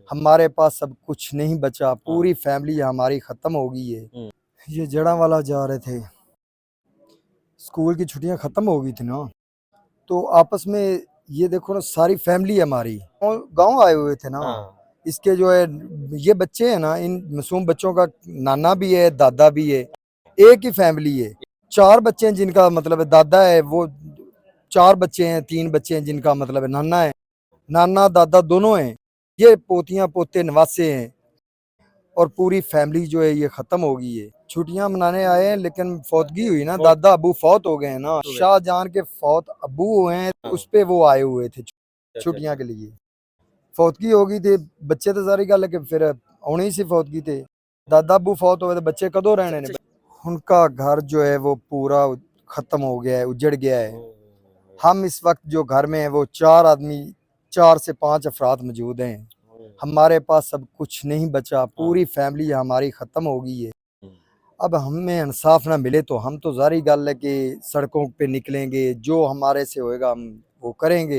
हमारे पास सब कुछ नहीं बचा, पूरी फैमिली हमारी ख़त्म हो गई है। ये जड़ावाला जा रहे थे, स्कूल की छुट्टियां ख़त्म हो गई थी ना, तो आपस में ये देखो ना सारी फैमिली है हमारी गाँव आए हुए थे ना। इसके जो है ये बच्चे हैं ना, इन मासूम बच्चों का नाना भी है, दादा भी है, एक ही फैमिली है। 4 बच्चे हैं जिनका मतलब है दादा है, वो 4 बच्चे हैं, 3 बच्चे हैं जिनका मतलब है नाना है, नाना दादा दोनों हैं। ये पोतियां पोते नवासे हैं और पूरी फैमिली जो है ये खत्म हो गई है। छुट्टियां मनाने आए हैं लेकिन फौतगी हुई ना, दादा अबू फौत हो गए हैं ना, शाहजहां के फौत अबू हुए हैं, उस पे वो आए हुए थे छुट्टियां के लिए। फौतगी हो गई थी, बच्चे तो सारी गल है कि फिर आने ही सी फौतगी थे, दादा अबू फौत हो गए तो बच्चे कदों रहने ने। उनका घर जो है वो पूरा खत्म हो गया है, उजड़ गया है। हम इस वक्त जो घर में है वो 4 आदमी, 4 से 5 अफराद मौजूद हैं। हमारे पास सब कुछ नहीं बचा, पूरी फैमिली हमारी ख़त्म हो गई है। अब हमें इंसाफ ना मिले तो हम तो ज़ाहिर गल है कि सड़कों पे निकलेंगे, जो हमारे से होएगा हम वो करेंगे।